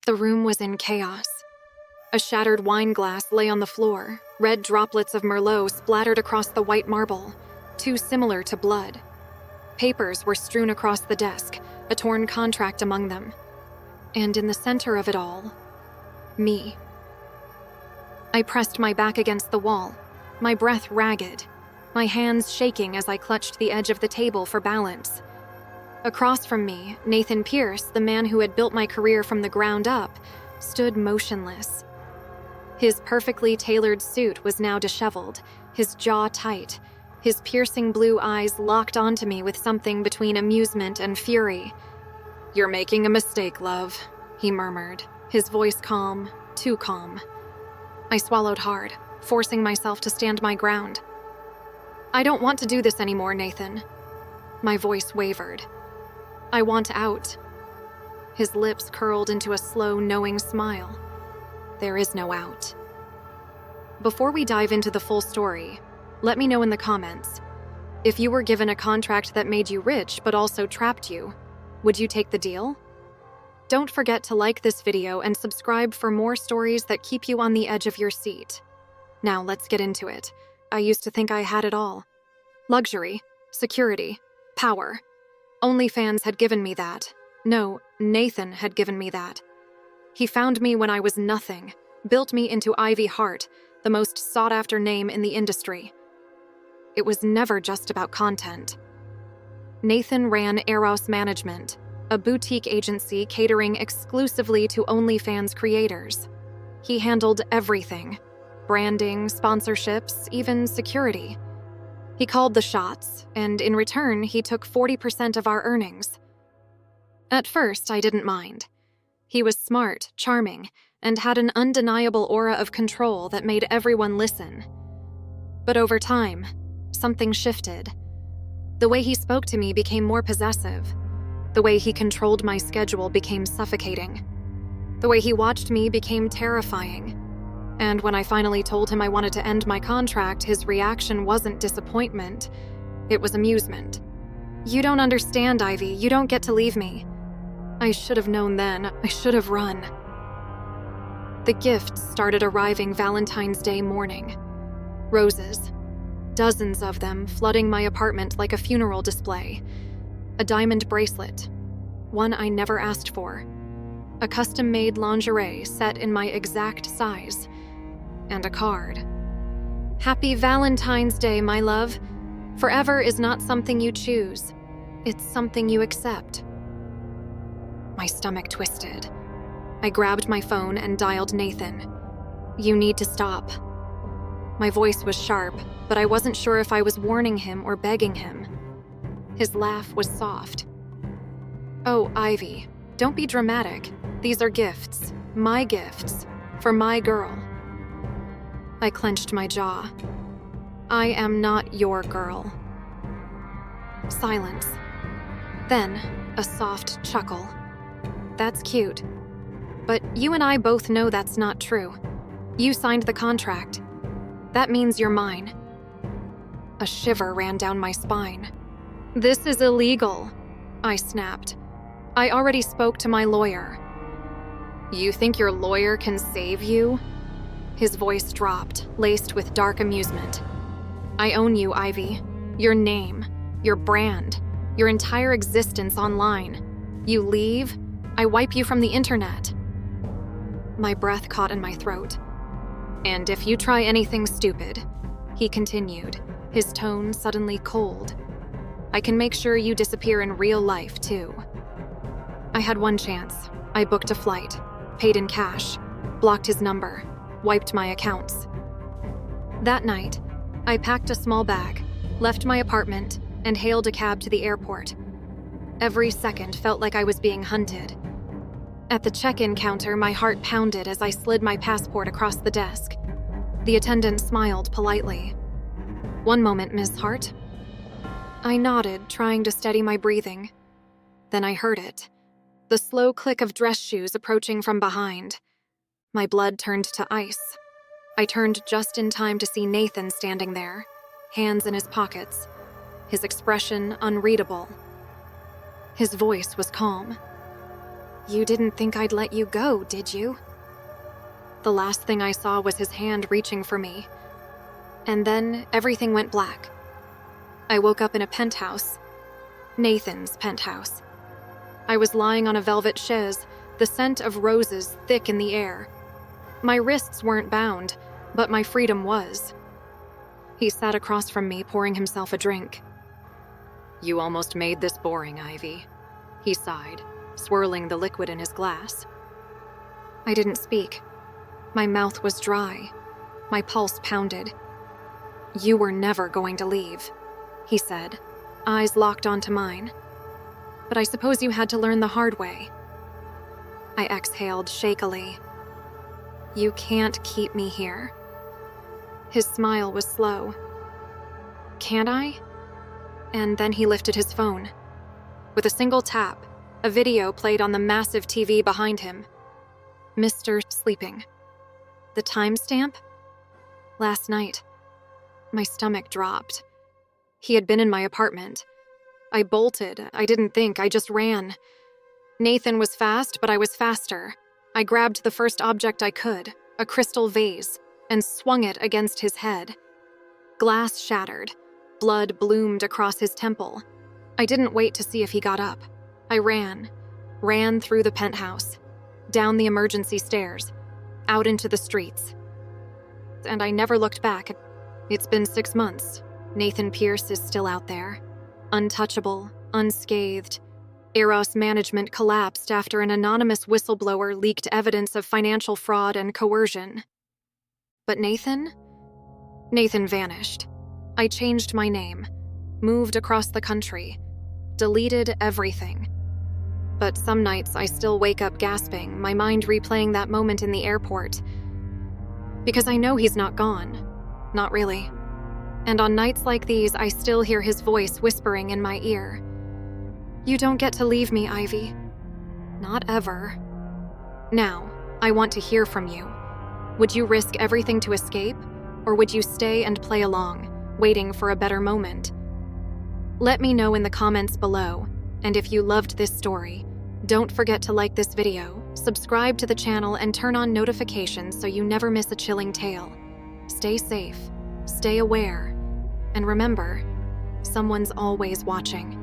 The room was in chaos. A shattered wine glass lay on the floor, red droplets of Merlot splattered across the white marble, too similar to blood. Papers were strewn across the desk, a torn contract among them. And in the center of it all, me. I pressed my back against the wall, my breath ragged, my hands shaking as I clutched the edge of the table for balance. Across from me, Nathan Pierce, the man who had built my career from the ground up, stood motionless. His perfectly tailored suit was now disheveled, his jaw tight, his piercing blue eyes locked onto me with something between amusement and fury. "You're making a mistake, love," he murmured, his voice calm, too calm. I swallowed hard, forcing myself to stand my ground. "I don't want to do this anymore, Nathan." My voice wavered. "I want out." His lips curled into a slow, knowing smile. There is no out. Before we dive into the full story, let me know in the comments. If you were given a contract that made you rich but also trapped you, would you take the deal? Don't forget to like this video and subscribe for more stories that keep you on the edge of your seat. Now let's get into it. I used to think I had it all. Luxury, security, power. OnlyFans had given me that. No, Nathan had given me that. He found me when I was nothing, built me into Ivy Hart, the most sought-after name in the industry. It was never just about content. Nathan ran Eros Management, a boutique agency catering exclusively to OnlyFans creators. He handled everything: branding, sponsorships, even security. He called the shots, and in return, he took 40% of our earnings. At first, I didn't mind. He was smart, charming, and had an undeniable aura of control that made everyone listen. But over time, something shifted. The way he spoke to me became more possessive. The way he controlled my schedule became suffocating. The way he watched me became terrifying. And when I finally told him I wanted to end my contract, his reaction wasn't disappointment, it was amusement. "You don't understand, Ivy. You don't get to leave me." I should have known then. I should have run. The gifts started arriving Valentine's Day morning. Roses. Dozens of them flooding my apartment like a funeral display. A diamond bracelet. One I never asked for. A custom-made lingerie set in my exact size. And a card. "Happy Valentine's Day, my love. Forever is not something you choose. It's something you accept." My stomach twisted. I grabbed my phone and dialed Nathan. "You need to stop." My voice was sharp, but I wasn't sure if I was warning him or begging him. His laugh was soft. "Oh, Ivy, don't be dramatic. These are gifts, my gifts, for my girl." I clenched my jaw. "I am not your girl." Silence. Then, a soft chuckle. "That's cute. But you and I both know that's not true. You signed the contract. That means you're mine." A shiver ran down my spine. "This is illegal," I snapped. "I already spoke to my lawyer." "You think your lawyer can save you?" His voice dropped, laced with dark amusement. "I own you, Ivy. Your name, your brand, your entire existence online. You leave, I wipe you from the internet." My breath caught in my throat. "And if you try anything stupid," he continued, his tone suddenly cold, "I can make sure you disappear in real life, too." I had one chance. I booked a flight, paid in cash, blocked his number, wiped my accounts. That night, I packed a small bag, left my apartment, and hailed a cab to the airport. Every second felt like I was being hunted. At the check-in counter, my heart pounded as I slid my passport across the desk. The attendant smiled politely. "One moment, Miss Hart." I nodded, trying to steady my breathing. Then I heard it. The slow click of dress shoes approaching from behind. My blood turned to ice. I turned just in time to see Nathan standing there, hands in his pockets, his expression unreadable. His voice was calm. You didn't think I'd let you go, did you? The last thing I saw was his hand reaching for me. And then everything went black. I woke up in a penthouse. Nathan's penthouse. I was lying on a velvet chaise, the scent of roses thick in the air. My wrists weren't bound, but my freedom was. He sat across from me, pouring himself a drink. You almost made this boring, Ivy, he sighed, swirling the liquid in his glass. I didn't speak. My mouth was dry. My pulse pounded. You were never going to leave, he said, eyes locked onto mine. But I suppose you had to learn the hard way. I exhaled shakily. You can't keep me here. His smile was slow. Can't I? And then he lifted his phone. With a single tap, a video played on the massive TV behind him. Mr. Sleeping. The timestamp? Last night. My stomach dropped. He had been in my apartment. I bolted. I didn't think. I just ran. Nathan was fast, but I was faster. I grabbed the first object I could, a crystal vase, and swung it against his head. Glass shattered. Blood bloomed across his temple. I didn't wait to see if he got up. I ran through the penthouse, down the emergency stairs, out into the streets. And I never looked back. It's been 6 months. Nathan Pierce is still out there. Untouchable, unscathed. Eros management collapsed after an anonymous whistleblower leaked evidence of financial fraud and coercion. But Nathan vanished. I changed my name, moved across the country, deleted everything. But some nights I still wake up gasping, my mind replaying that moment in the airport. Because I know he's not gone. Not really. And on nights like these, I still hear his voice whispering in my ear. You don't get to leave me, Ivy. Not ever. Now, I want to hear from you. Would you risk everything to escape, or would you stay and play along, waiting for a better moment? Let me know in the comments below, and if you loved this story, don't forget to like this video, subscribe to the channel, and turn on notifications so you never miss a chilling tale. Stay safe, stay aware, and remember, someone's always watching.